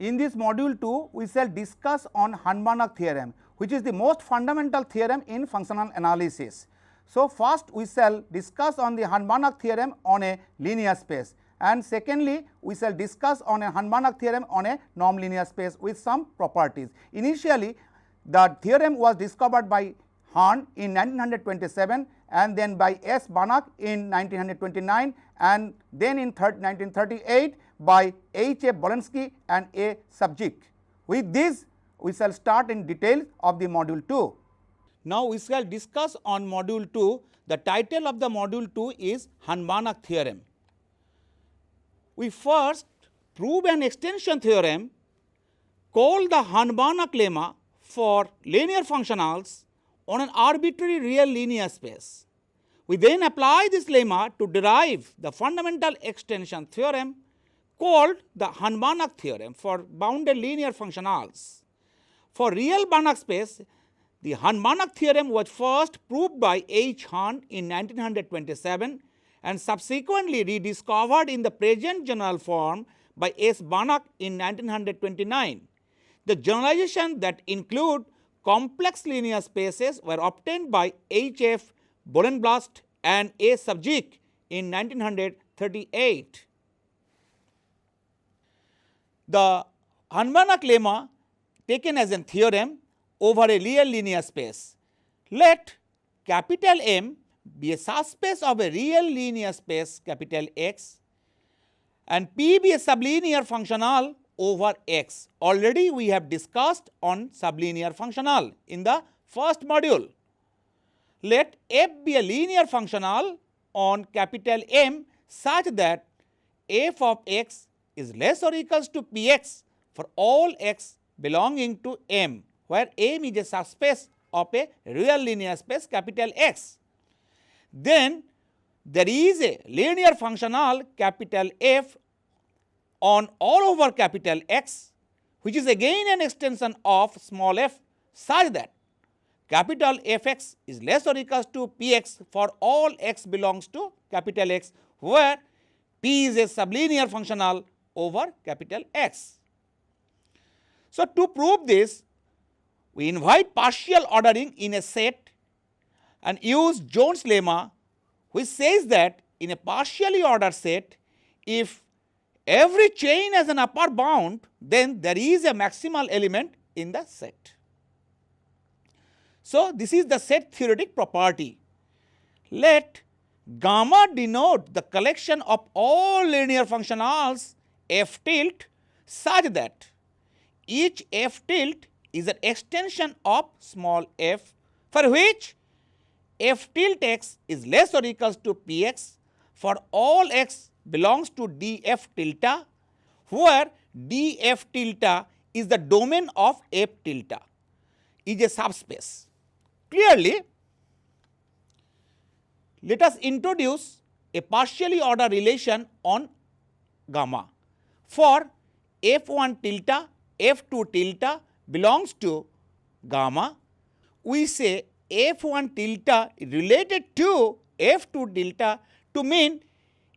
In this module 2, we shall discuss on Hardt-Banach theorem, which is the most fundamental theorem in functional analysis. So, first we shall discuss on the Hardt-Banach theorem on a linear space, and secondly we shall discuss on a Hardt-Banach theorem on a non-linear space with some properties. Initially, the theorem was discovered by Hahn in 1927 and then by S. Banach in 1929 and then in 1938 by H.F. Bolensky and A. Subjik. With this, we shall start in detail of the module 2. Now, we shall discuss on module 2. The title of the module 2 is Hardt-Banach theorem. We first prove an extension theorem called the Hardt-Banach lemma for linear functionals on an arbitrary real linear space. We then apply this lemma to derive the fundamental extension theorem called the Hardt-Banach theorem for bounded linear functionals. For real Banach space, the Hardt-Banach theorem was first proved by H. Hahn in 1927 and subsequently rediscovered in the present general form by S. Banach in 1929. The generalization that include complex linear spaces were obtained by H. F. Bolensky and A. Subjik in 1938. The Hardt-Banach lemma taken as a theorem over a real linear space. Let capital M be a subspace of a real linear space capital X and P be a sublinear functional over X. Already we have discussed on sublinear functional in the first module. Let F be a linear functional on capital M such that f of x is less or equals to Px for all x belonging to M, where M is a subspace of a real linear space capital X. Then there is a linear functional capital F on all over capital X, which is again an extension of small f such that capital Fx is less or equals to Px for all x belongs to capital X, where P is a sublinear functional over capital X. So, to prove this, we invite partial ordering in a set and use Jones' lemma, which says that in a partially ordered set, if every chain has an upper bound, then there is a maximal element in the set. So, this is the set theoretic property. Let gamma denote the collection of all linear functionals f tilde such that each f tilde is an extension of small f for which f tilde x is less or equals to Px for all x belongs to df tilde, where df tilde is the domain of f tilde, is a subspace. Clearly, let us introduce a partially ordered relation on gamma. For f1 tilde, f2 tilde belongs to gamma, we say f1 tilde is related to f2 tilde to mean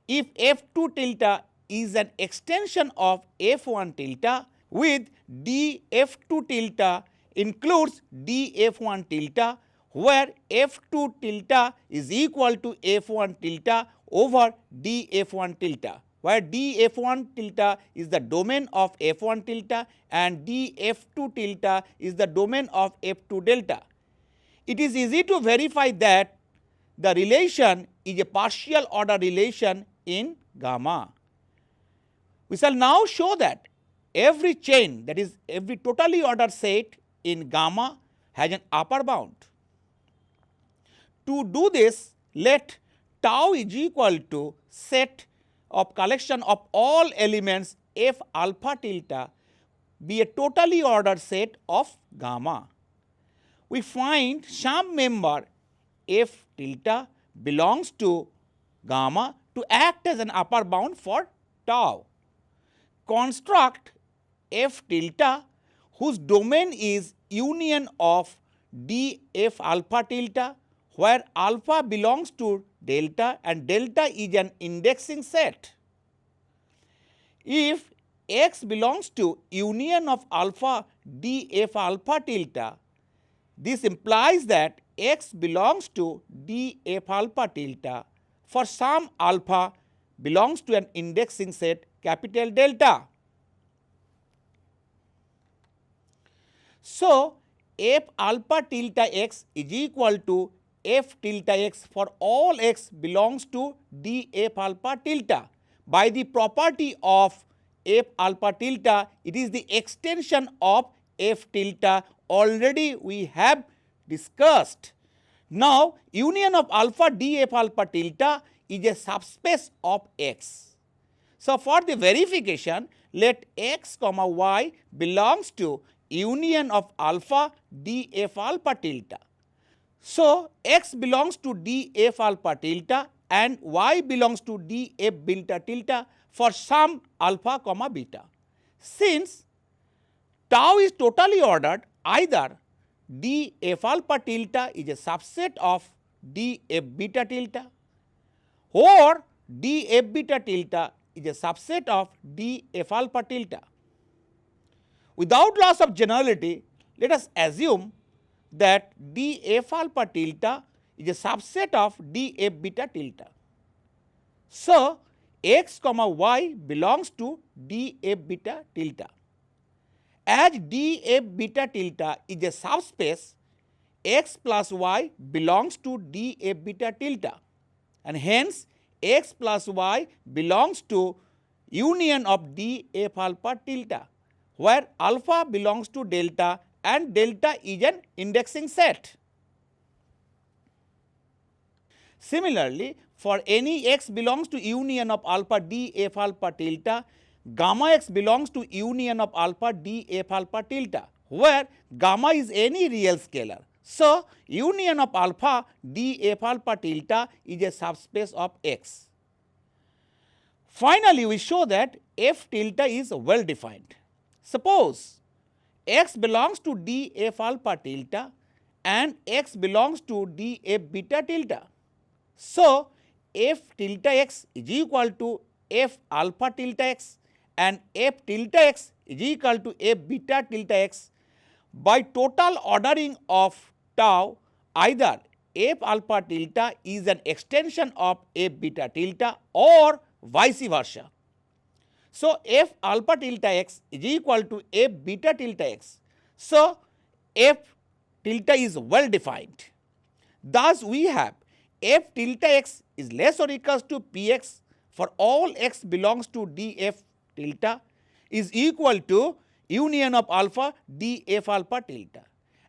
if f2 tilde is an extension of f1 tilde with df2 tilde includes df1 tilde, where f2 tilde is equal to f1 tilde over df1 tilde, where df1 tilde is the domain of f1 tilde and df2 tilde is the domain of f2 delta. It is easy to verify that the relation is a partial order relation in gamma. We shall now show that every chain, that is every totally ordered set in gamma, has an upper bound. To do this, let tau is equal to set of collection of all elements f alpha tilde be a totally ordered set of gamma. We find some member f tilde belongs to gamma to act as an upper bound for tau. Construct f tilde whose domain is union of df alpha tilde, where alpha belongs to delta and delta is an indexing set. If X belongs to union of alpha d f alpha tilde, this implies that X belongs to d f alpha tilde for some alpha belongs to an indexing set capital delta. So, f alpha tilde x is equal to f tilde x for all x belongs to d f alpha tilde. By the property of f alpha tilde, it is the extension of f tilde already we have discussed. Now, union of alpha d f alpha tilde is a subspace of X. So, for the verification, let x comma y belongs to union of alpha d f alpha tilde. So, x belongs to d f alpha tilde and y belongs to d f beta tilde for some alpha comma beta. Since tau is totally ordered, either d f alpha tilde is a subset of d f beta tilde or d f beta tilde is a subset of d f alpha tilde. Without loss of generality, let us assume that d f alpha tilde is a subset of d f beta tilde. So, x comma y belongs to d f beta tilde. As d f beta tilde is a subspace, x plus y belongs to d f beta tilde, and hence x plus y belongs to union of d f alpha tilde, where alpha belongs to delta and delta is an indexing set. Similarly, for any x belongs to union of alpha d f alpha tilde, gamma x belongs to union of alpha d f alpha tilde, where gamma is any real scalar. So, union of alpha d f alpha tilde is a subspace of X. Finally, we show that f tilde is well defined. Suppose x belongs to d f alpha tilde and x belongs to d f beta tilde. So, f tilde x is equal to f alpha tilde x and f tilde x is equal to f beta tilde x. By total ordering of tau, either f alpha tilde is an extension of f beta tilde or vice versa. So, f alpha tilde x is equal to f beta tilde x. So, f tilde is well defined. Thus, we have f tilde x is less or equals to px for all x belongs to df tilde is equal to union of alpha df alpha tilde,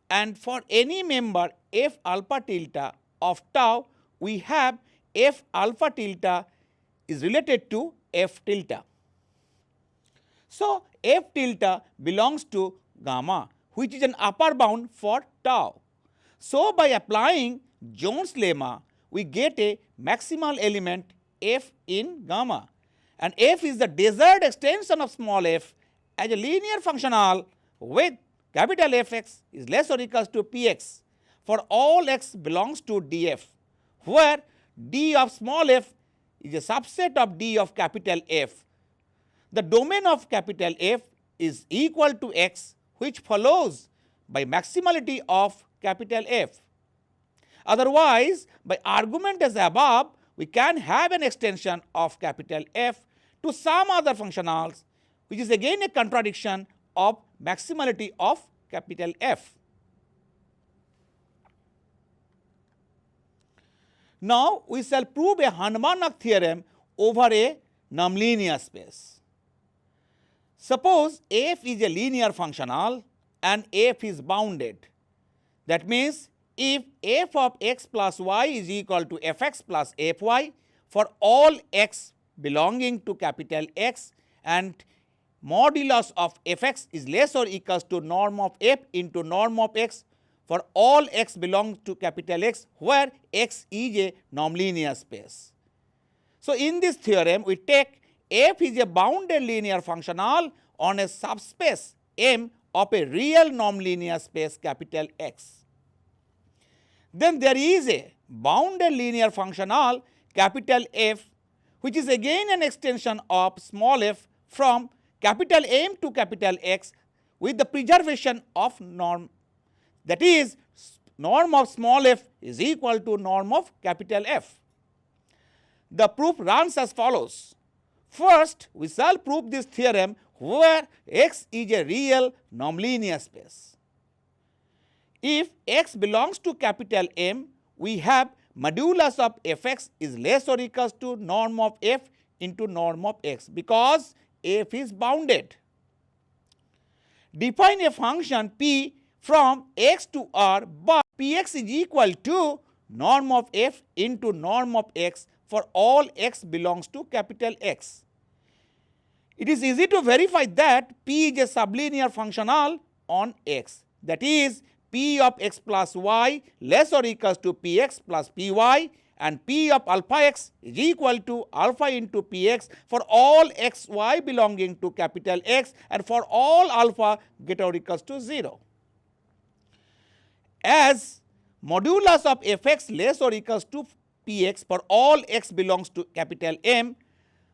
and for any member f alpha tilde of tau, we have f alpha tilde is related to f tilde. So, f tilde belongs to gamma, which is an upper bound for tau. So, by applying Jones lemma, we get a maximal element f in gamma, and f is the desired extension of small f as a linear functional with capital Fx is less or equals to px for all x belongs to df, where d of small f is a subset of d of capital F. The domain of capital F is equal to x, which follows by maximality of capital F. Otherwise, by argument as above, we can have an extension of capital F to some other functionals, which is again a contradiction of maximality of capital F. Now, we shall prove a Harmanek theorem over a nonlinear space. Suppose f is a linear functional and f is bounded. That means, if f of x plus y is equal to fx plus fy for all x belonging to capital X and modulus of fx is less or equals to norm of f into norm of x for all x belongs to capital X, where x is a nonlinear space. So, in this theorem, we take f is a bounded linear functional on a subspace M of a real nonlinear space capital X. Then there is a bounded linear functional capital F, which is again an extension of small f from capital M to capital X with the preservation of norm, that is, norm of small f is equal to norm of capital F. The proof runs as follows. First, we shall prove this theorem where X is a real nonlinear space. If X belongs to capital M, we have modulus of Fx is less or equals to norm of F into norm of X, because F is bounded. Define a function P from X to R, but Px is equal to norm of F into norm of X for all X belongs to capital X. It is easy to verify that P is a sublinear functional on X, that is, P of x plus y less or equals to Px plus Py, and P of alpha x is equal to alpha into Px for all xy belonging to capital X and for all alpha greater or equals to 0. As modulus of Fx less or equals to Px for all x belongs to capital M,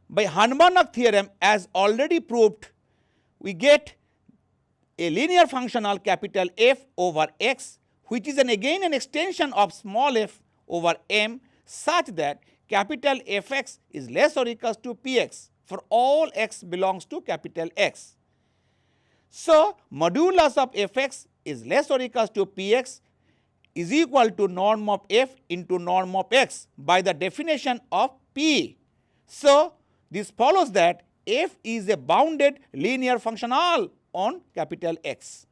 by Hanbanach theorem as already proved, we get a linear functional capital F over X, which is again an extension of small f over M, such that capital Fx is less or equals to Px for all x belongs to capital X. So, modulus of Fx is less or equals to Px is equal to norm of F into norm of X by the definition of P. So, this follows that F is a bounded linear functional on capital X.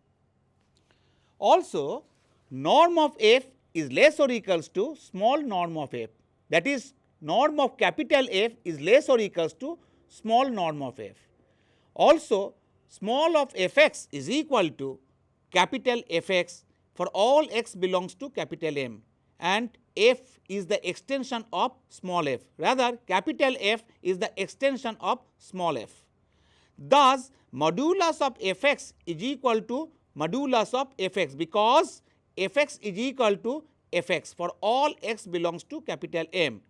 Also, norm of F is less or equals to small norm of F, that is, norm of capital F is less or equals to small norm of F. Also, small of Fx is equal to capital Fx for all x belongs to capital M, and F is the extension of small f, rather capital F is the extension of small f. Thus, modulus of Fx is equal to modulus of Fx, because Fx is equal to Fx for all x belongs to capital M.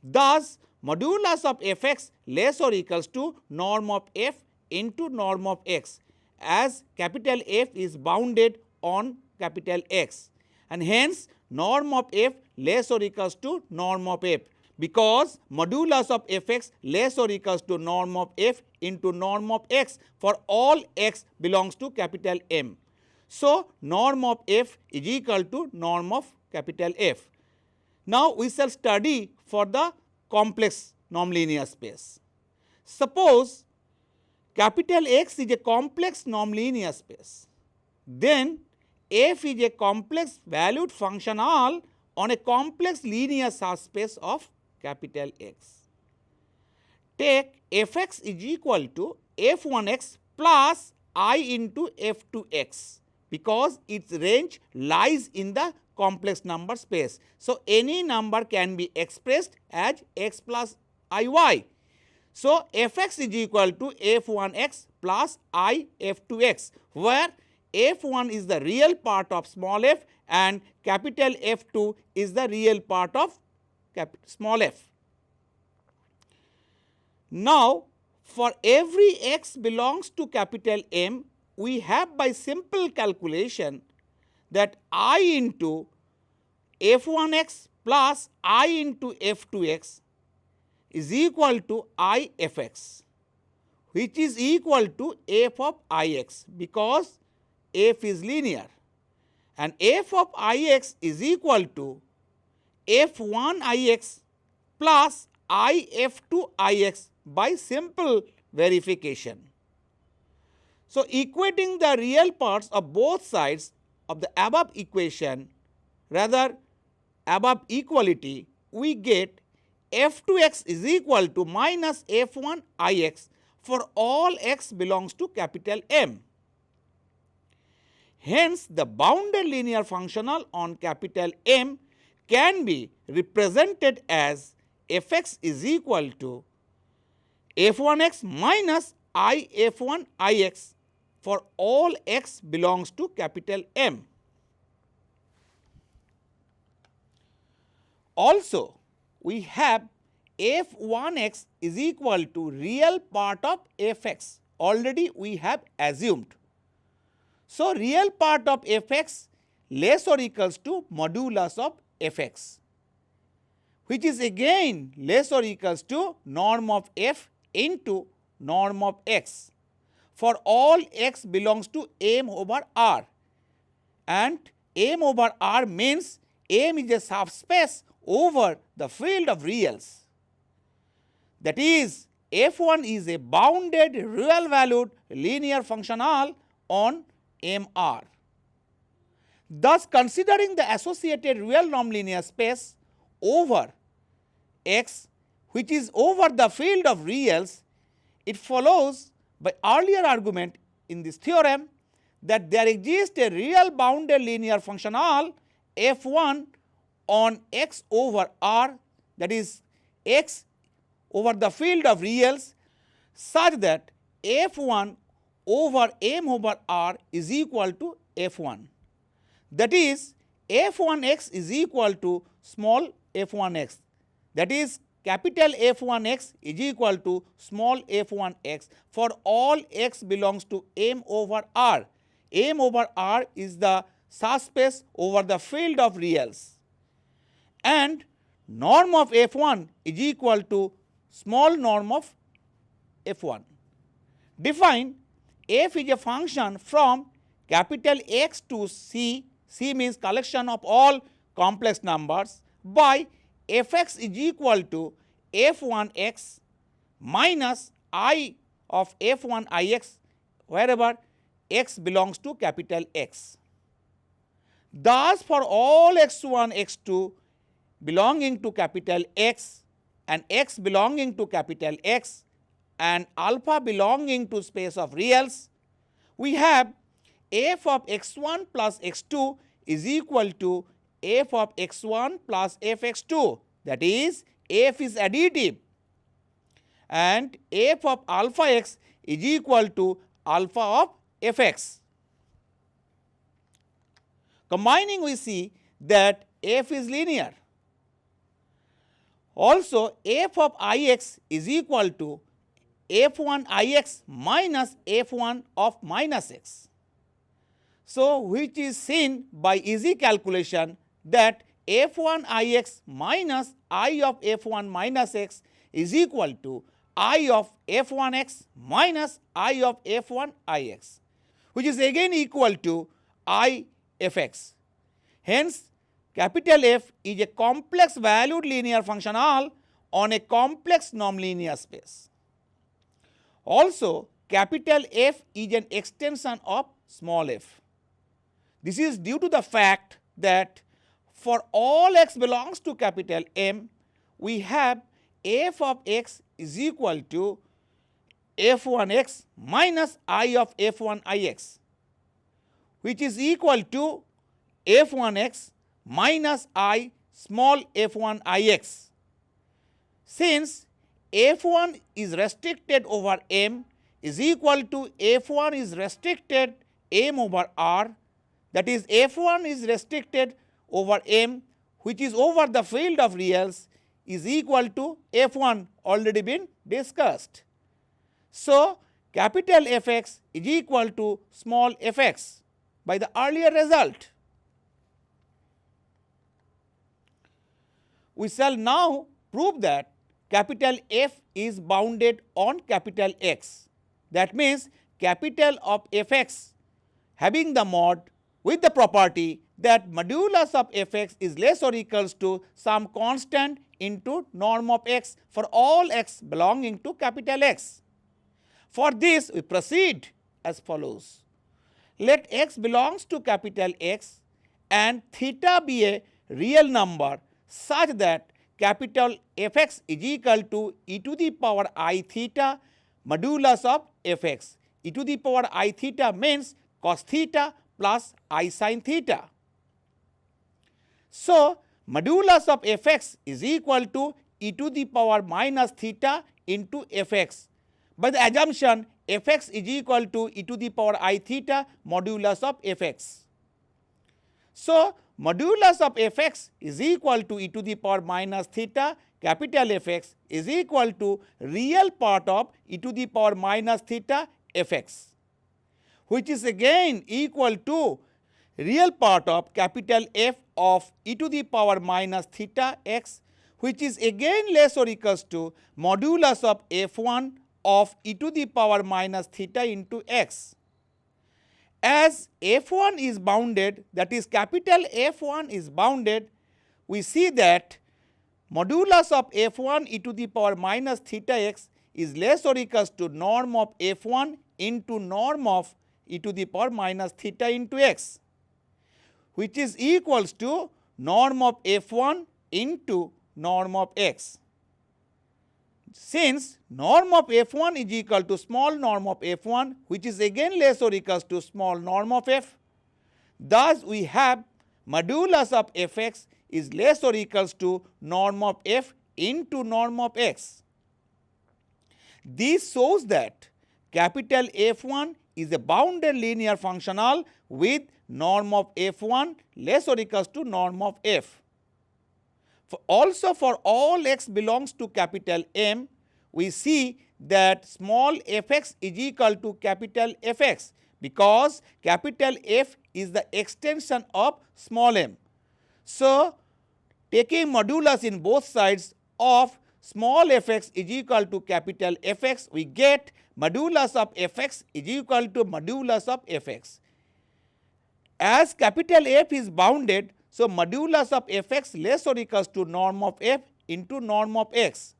Thus, modulus of Fx less or equals to norm of F into norm of x, as capital F is bounded on capital X, and hence norm of F less or equals to norm of F, because modulus of Fx less or equals to norm of F into norm of x for all x belongs to capital M. So, norm of F is equal to norm of capital F. Now, we shall study for the complex nonlinear space. Suppose capital X is a complex nonlinear space, then F is a complex valued functional on a complex linear subspace of capital X. Take Fx is equal to F1x plus I into F2x, because its range lies in the complex number space. So, any number can be expressed as x plus iy. So, Fx is equal to F1x plus I F2x, where F1 is the real part of small f and capital F2 is the real part of small f. Now, for every x belongs to capital M, we have by simple calculation that I into F1x plus I into F2x is equal to I Fx, which is equal to f of Ix, because f is linear, and f of Ix is equal to f1 Ix plus I f2 Ix by simple verification. So, equating the real parts of both sides of the above equation, rather above equality, we get f2x is equal to minus f1 Ix for all x belongs to capital M. Hence, the bounded linear functional on capital M can be represented as Fx is equal to f1x minus I f1 Ix for all x belongs to capital M. Also, we have f1x is equal to real part of fx, already we have assumed. So, real part of fx less or equals to modulus of fx, which is again less or equals to norm of f into norm of x for all x belongs to M over R, and M over R means M is a subspace over the field of reals. That is, f1 is a bounded real valued linear functional on MR. Thus, considering the associated real nonlinear space over X, which is over the field of reals, it follows by earlier argument in this theorem that there exists a real bounded linear functional f1 on X over R, that is X over the field of reals, such that f1 over M over R is equal to f1. That is, f1x is equal to small f1x. That is, capital F1x is equal to small f1x for all x belongs to M over R. M over R is the subspace over the field of reals. And norm of f1 is equal to small norm of f1. Define f is a function from capital X to C, C means collection of all complex numbers, by fx is equal to f1x minus I of f1ix wherever x belongs to capital X. Thus, for all x1, x2 belonging to capital X and x belonging to capital X and alpha belonging to space of reals, we have f of x1 plus x2 is equal to f of x1 plus fx2, that is, f is additive, and f of alpha x is equal to alpha of fx. Combining, we see that f is linear. Also, f of ix is equal to f1 ix minus f1 of minus x. So, which is seen by easy calculation that f1 ix minus I of f1 minus x is equal to I of f1x minus I of f1 ix, which is again equal to I fx. Hence, capital F is a complex valued linear functional on a complex nonlinear space. Also, capital F is an extension of small f. This is due to the fact that for all x belongs to capital M, we have f of x is equal to f1x minus I of f1ix, which is equal to f1x minus I small f1ix. Since f1 is restricted over M is equal to f1 is restricted M over R, that is, f1 is restricted over M, which is over the field of reals, is equal to f1 already been discussed. So, capital Fx is equal to small fx by the earlier result. We shall now prove that capital F is bounded on capital X. That means, capital of Fx having the mod with the property that modulus of Fx is less or equals to some constant into norm of x for all x belonging to capital X. For this, we proceed as follows. Let x belongs to capital X and theta be a real number such that capital Fx is equal to e to the power I theta modulus of Fx. E to the power I theta means cos theta plus I sin theta. So, modulus of Fx is equal to e to the power minus theta into Fx by the assumption Fx is equal to e to the power I theta modulus of Fx. So, modulus of Fx is equal to e to the power minus theta capital Fx is equal to real part of e to the power minus theta fx, which is again equal to real part of capital F of e to the power minus theta x, which is again less or equals to modulus of f1 of e to the power minus theta into x. As f1 is bounded, that is capital F1 is bounded, we see that modulus of f1 e to the power minus theta x is less or equals to norm of f1 into norm of e to the power minus theta into x, which is equals to norm of f1 into norm of x. Since norm of f1 is equal to small norm of f1, which is again less or equals to small norm of f, thus we have modulus of fx is less or equals to norm of f into norm of x. This shows that capital F1 is a bounded linear functional with norm of f1 less or equals to norm of f. Also for all x belongs to capital M, we see that small fx is equal to capital Fx, because capital F is the extension of small m. So, taking modulus in both sides of small fx is equal to capital Fx, we get modulus of fx is equal to modulus of fx. As capital F is bounded, so modulus of fx less or equals to norm of f into norm of x.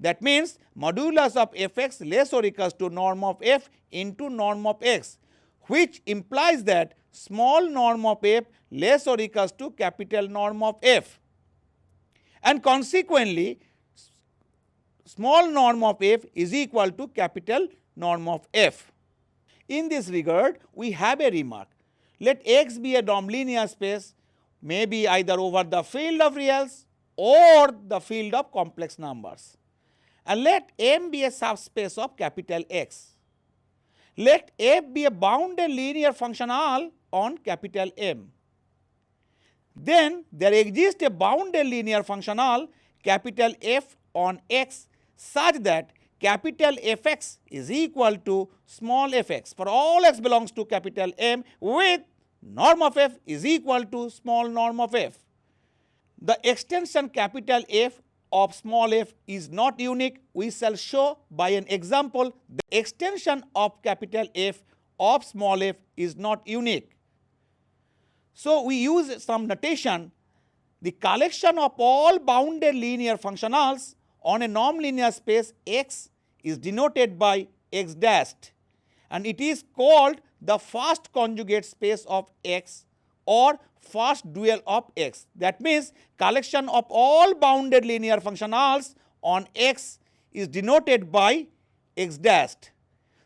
That means modulus of fx less or equals to norm of f into norm of x, which implies that small norm of f less or equals to capital norm of f, and consequently small norm of f is equal to capital norm of f. In this regard, we have a remark. Let X be a nonlinear space, maybe either over the field of reals or the field of complex numbers, and let M be a subspace of capital X. Let f be a bounded linear functional on capital M. Then there exists a bounded linear functional capital F on X such that capital Fx is equal to small fx for all x belongs to capital M, with norm of f is equal to small norm of f. The extension capital F of small f is not unique. We shall show by an example the extension of capital F of small f is not unique. So, we use some notation. The collection of all bounded linear functionals on a nonlinear space X is denoted by x dashed, and it is called the first conjugate space of X or first dual of X. That means collection of all bounded linear functionals on X is denoted by x dashed.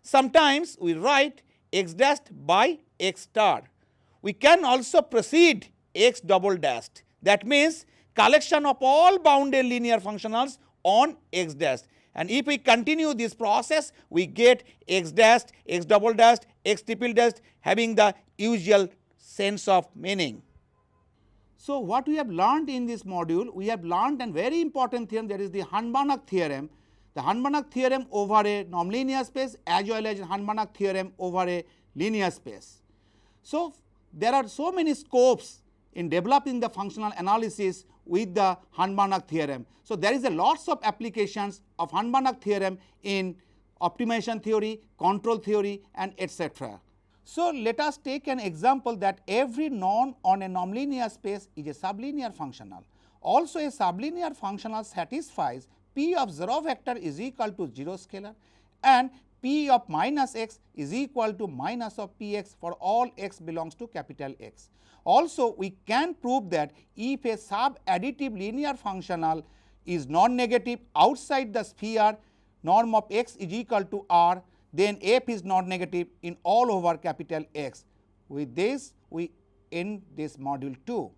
Sometimes we write x dashed by x star. We can also proceed x double dashed. That means collection of all bounded linear functionals on x dashed. And if we continue this process, we get x dashed, x double dashed, x triple dashed, having the usual sense of meaning. So, what we have learned in this module, we have learned a very important theorem, that is the Hahn-Banach theorem. The Hahn-Banach theorem over a nonlinear space as well as Hahn-Banach theorem over a linear space. So, there are so many scopes in developing the functional analysis with the Hahn-Banach theorem. So, there is a lots of applications of Hahn-Banach theorem in optimization theory, control theory, and etc. So, let us take an example that every norm on a nonlinear space is a sublinear functional. Also, a sublinear functional satisfies p of 0 vector is equal to 0 scalar, and p of minus x is equal to minus of px for all x belongs to capital X. Also, we can prove that if a sub-additive linear functional is non-negative outside the sphere norm of x is equal to r, then f is non-negative in all over capital X. With this, we end this module 2.